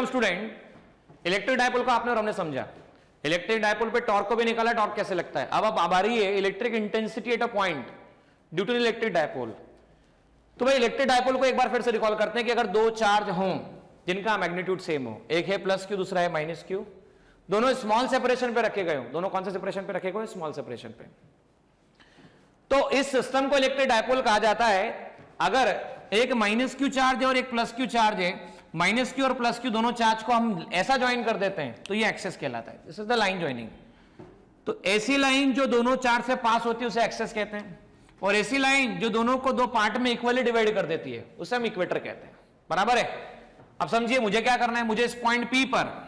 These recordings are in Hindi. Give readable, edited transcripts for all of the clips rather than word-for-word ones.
स्टूडेंट, इलेक्ट्रिक डायपोल को आपने और हमने समझा, इलेक्ट्रिक डायपोल पे टॉर्क को भी निकाला, टॉर्क कैसे लगता है। अब आ रही है electric intensity at a point due to electric dipole. तो भाई इलेक्ट्रिक डायपोल को एक बार फिर से रिकॉल करते हैं कि अगर दो चार्ज हों जिनका मैग्नीट्यूड सेम हो, एक है प्लस क्यू दूसरा है माइनस क्यू, दोनों स्मॉल सेपरेशन पे रखे गए हो, दोनों कौन से सेपरेशन पे रखे गए? स्मॉल सेपरेशन पे। तो इस सिस्टम को इलेक्ट्रिक डायपोल कहा जाता है। अगर एक माइनस क्यू चार्ज है और एक प्लस क्यू चार्ज है, माइनस क्यू और प्लस क्यू दोनों चार्ज को हम ऐसा ज्वाइन कर देते हैं तो ये एक्सेस कहलाता है। This is the line joining. तो ऐसी लाइन जो दोनों चार्ज से पास होती है उसे एक्सेस कहते हैं, और ऐसी लाइन जो दोनों को दो पार्ट में इक्वली डिवाइड कर देती है उसे हम इक्वेटर कहते हैं। बराबर है। अब समझिए मुझे क्या करना है, मुझे इस पॉइंट P पर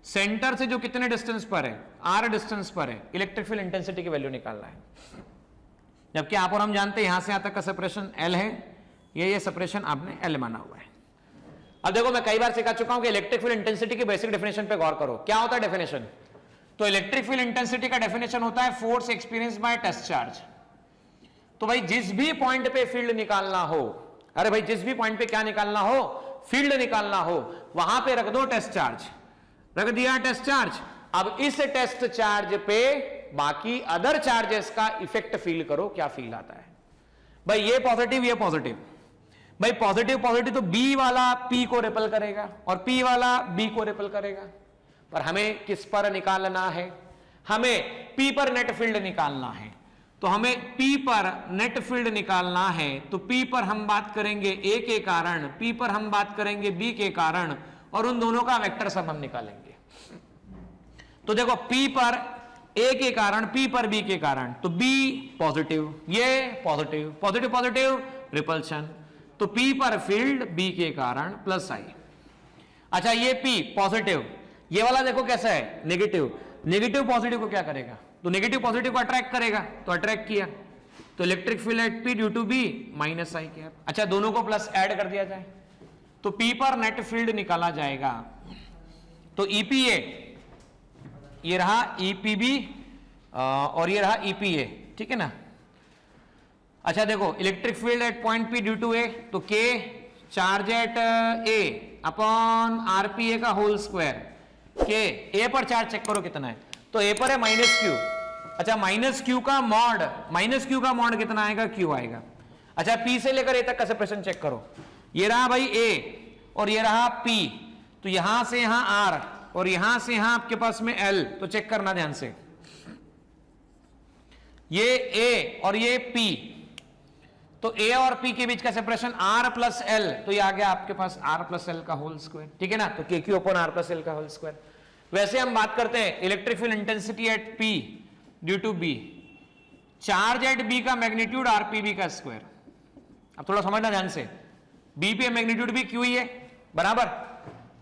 सेंटर से जो कितने डिस्टेंस पर है, R डिस्टेंस पर है, इलेक्ट्रिक फील्ड इंटेंसिटी की वैल्यू निकालना है। जबकि आप और हम जानते हैं यहां से यहां तक का सेपरेशन L है, ये सेपरेशन आपने L माना हुआ है। अब देखो मैं कई बार सिखा चुका हूं कि इलेक्ट्रिक फील्ड इंटेंसिटी की बेसिक डेफिनेशन पे गौर करो। क्या होता है डेफिनेशन? तो इलेक्ट्रिक फील्ड इंटेंसिटी का डेफिनेशन होता है force experience by test charge. तो भाई जिस भी पॉइंट पे फील्ड निकालना हो, अरे भाई जिस भी पॉइंट पे क्या निकालना हो, फील्ड निकालना हो, वहां पे रख दो टेस्ट चार्ज। रख दिया टेस्ट चार्ज। अब इस टेस्ट चार्ज पे बाकी अदर चार्जेस का इफेक्ट फील करो, क्या फील आता है। भाई ये पॉजिटिव, ये पॉजिटिव, भाई पॉजिटिव पॉजिटिव तो बी वाला पी को रिपल करेगा और पी वाला बी को रिपल करेगा। पर हमें किस पर निकालना है? हमें पी पर नेट फील्ड निकालना है। तो हमें P पर नेट फील्ड निकालना है। तो P पर हम बात करेंगे A के कारण, P पर हम बात करेंगे B के कारण, और उन दोनों का वेक्टर सम हम निकालेंगे। तो देखो P पर A के कारण, P पर B के कारण, तो B पॉजिटिव, ये पॉजिटिव, पॉजिटिव पॉजिटिव रिपल्शन, तो P पर फील्ड B के कारण प्लस I। अच्छा ये P पॉजिटिव, ये वाला देखो कैसा है नेगेटिव, नेगेटिव पॉजिटिव को क्या करेगा? तो नेगेटिव पॉजिटिव को अट्रैक्ट करेगा, तो अट्रैक्ट किया, तो electric field at P due to B minus I cap. अच्छा दोनों को प्लस ऐड कर दिया जाए तो P पर नेट फील्ड निकाला जाएगा। तो EPA ये रहा EPB और ये रहा EPA, ठीक है ना। अच्छा देखो electric field at point P due to A, तो K charge at A upon RPA का होल स्क्वायर। K A पर चार्ज चेक करो कितना है, तो A पर है माइनस क्यू। अच्छा माइनस क्यू का मॉड, माइनस क्यू का मॉड कितना आएगा? Q आएगा। अच्छा P से लेकर A तक का सेपरेशन चेक करो, ये रहा भाई A और ये रहा P, तो यहां से यहां R और यहां से यहां आपके पास में L, तो चेक करना ध्यान से, ये A और ये P, तो A और P के बीच का सेपरेशन R प्लस L, तो ये आ गया आपके पास R प्लस L का होल स्क्वायर, ठीक है ना। तो KQ upon R plus L का होल स्क्वायर। वैसे हम बात करते हैं electric field intensity at P due to B, charge at B का मैग्नीट्यूड RPB का स्क्वायर। अब थोड़ा समझना ध्यान से, B पे मैग्नीट्यूड भी Q ही है, बराबर,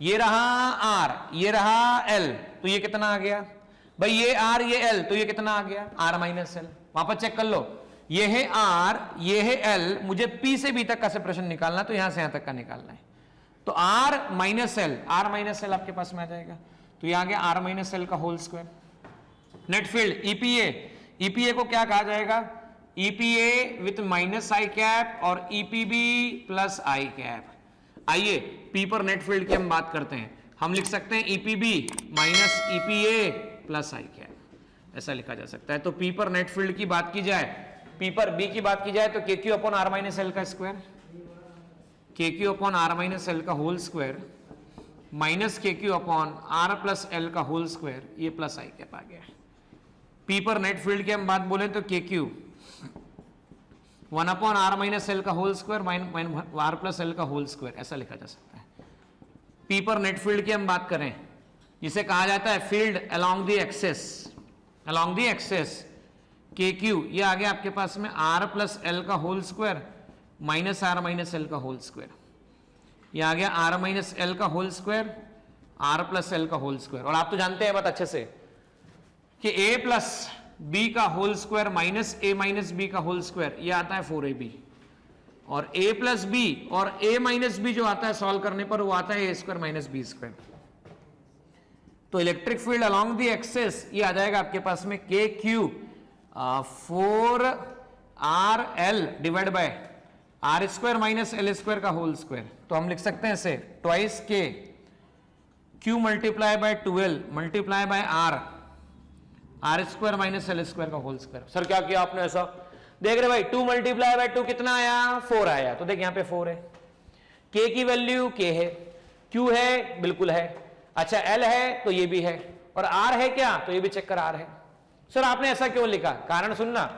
ये रहा R, ये रहा L, तो ये कितना आ गया भाई? ये R ये L, तो ये कितना आ गया? R minus L। वापस चेक कर लो, ये है R ये है L, मुझे P से B तक का सेपरेशन निकालना, तो यहां से यहां तक का निकालना है, तो R minus L, R minus L आपके पास में आ जाएगा, तो ये आ गया R माइनस L का whole square. Net field EPA, EPA को क्या कहा जाएगा? EPA with minus I cap और EPB प्लस I कैप। आइए P पर नेट फील्ड की हम बात करते हैं, हम लिख सकते हैं EPB minus EPA plus I cap, ऐसा लिखा जा सकता है। तो P पर नेट फील्ड की बात की जाए, P पर B की बात की जाए, तो KQ upon R minus L का square, KQ upon R minus L का whole square minus KQ upon R plus L का होल स्क्वायर, ये प्लस I कैप आ गया। P पर नेट फील्ड की हम बात बोले तो KQ 1 upon R minus L का whole square R plus L का होल स्क्वायर, ऐसा लिखा जा सकता है। P पर नेट फील्ड की हम बात करें जिसे कहा जाता है field along the axis, along the axis KQ, ये आ गया आपके पास में R प्लस L का whole square minus R minus L का होल स्क्वायर, ये आ गया R माइनस L का whole square R plus L का होल स्क्वायर। और आप तो जानते हैं बात अच्छे से कि A प्लस B का whole square minus A minus B का होल स्क्वायर, ये आता है 4AB, और A प्लस B और A माइनस B जो आता है सॉल्व करने पर वो आता है A square minus B square. तो electric field along the axis ये आ जाएगा आपके पास में KQ 4RL divide by R square minus L square का होल स्क्वायर। तो हम लिख सकते हैं इसे twice K Q multiply by 12 multiply by R square minus L square का होल स्क्वायर। सर क्या किया आपने ऐसा? देख रहे भाई 2 मल्टीप्लाई बाय 2 कितना आया? 4 आया। तो देख यहां पे 4 है, K की वैल्यू K है, Q है बिल्कुल है, अच्छा L है तो ये भी है, और R है क्या? तो ये भी चेक कर R है। सर आपने ऐसा क्यों लिखा? कारण सुनना,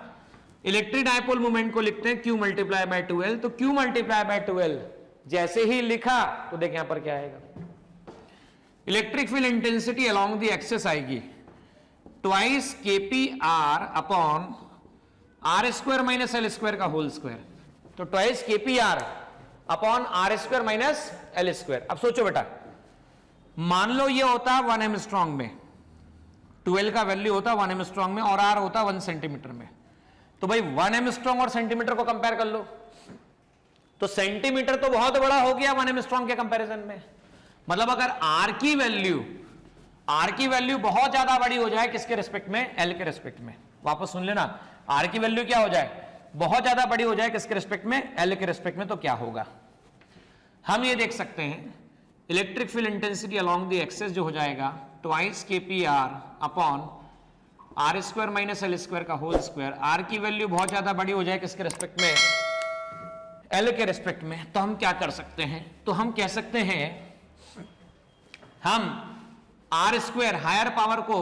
इलेक्ट्रिक डायपोल मोमेंट को लिखते हैं Q मल्टीप्लाई बाय 12, तो Q मल्टीप्लाई बाय 12 जैसे ही लिखा तो देख यहां पर क्या आएगा, electric field intensity along the axis आएगी twice KPR upon R square minus L square का होल स्क्वायर। तो twice KPR upon R square minus L square. अब सोचो बेटा, मान लो ये होता 1 एंगस्ट्रॉम में, 12 का वैल्यू होता 1 एंगस्ट्रॉम में और R होता 1 सेंटीमीटर में। तो भाई 1 एंगस्ट्रॉम और सेंटीमीटर को कंपेयर कर लो, तो सेंटीमीटर तो बहुत बड़ा हो गया 1 एंगस्ट्रॉम के कंपैरिजन में। मतलब अगर R की वैल्यू बहुत ज्यादा बड़ी हो जाए किसके रिस्पेक्ट में? L के रिस्पेक्ट में। वापस सुन लेना, R की वैल्यू क्या हो जाए? बहुत ज्यादा बड़ी हो जाए किसके रिस्पेक्ट में? L के रिस्पेक्ट में। तो क्या होगा? हम ये देख सकते हैं electric field intensity along the axis जो हो जाएगा twice KPR upon R square minus L square का होल स्क्वायर। R की वैल्यू बहुत ज्यादा बड़ी हो जाए किसके रिस्पेक्ट में? L के रिस्पेक्ट में। तो हम क्या कर सकते हैं? तो हम कह सकते हैं हम R स्क्वायर हायर पावर को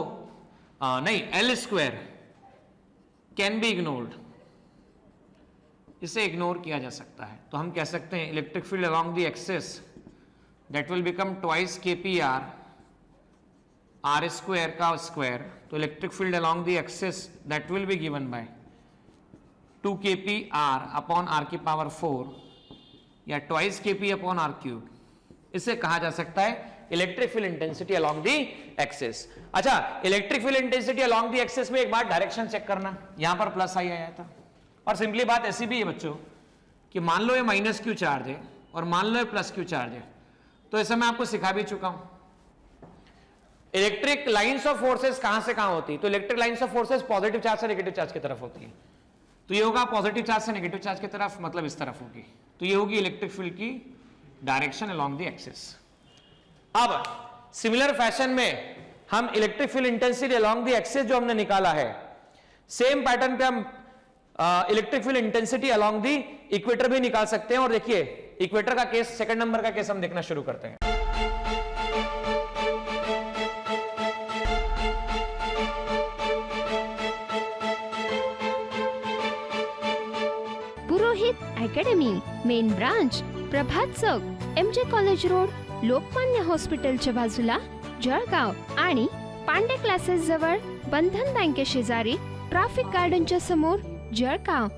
नहीं, L square can be ignored, इसे इग्नोर किया जा सकता है। तो हम कह सकते हैं electric field along the axis that will become twice KPR R square का स्क्वायर। तो electric field along the axis that will be given by 2 KPR upon R की पावर 4 या twice KP upon R cube. इसे कहा जा सकता है electric field intensity along the axis. अच्छा, electric field intensity along the axis में एक बार डायरेक्शन चेक करना, यहां पर प्लस आई आया था, और सिंपली बात ऐसी भी है बच्चों कि मान लो ये माइनस Q चार्ज है और मान लो ये प्लस Q चार्ज है। तो ऐसा मैं आपको सिखा भी चुका हूं। इलेक्ट्रिक लाइंस ऑफ फोर्सेस कहां से कहां होती है? तो electric lines of forces positive charge से नेगेटिव चार्ज की तरफ होती है। तो ये होगा पॉजिटिव चार्ज से नेगेटिव चार्ज की तरफ, मतलब इस तरफ होगी। तो ये होगी इलेक्ट्रिक फील्ड की डायरेक्शन अलोंग द एक्सिस। अब सिमिलर फैशन में हम electric field intensity along the axis जो हमने निकाला है, सेम पैटर्न पे हम electric field intensity along the equator भी निकाल सकते हैं। और देखिए इक्वेटर का केस, सेकंड नंबर का केस हम देखना शुरू करते हैं। पुरोहित अकॅडमी, मेन ब्रांच प्रभात चौक, MJ कॉलेज रोड, लोकमान्य हॉस्पिटलच्या बाजूला, जळगाव, आणि पांडे क्लासेस जवळ, बंधन बँके शेजारी, ट्रॅफिक गार्डनच्या समोर, जळगाव।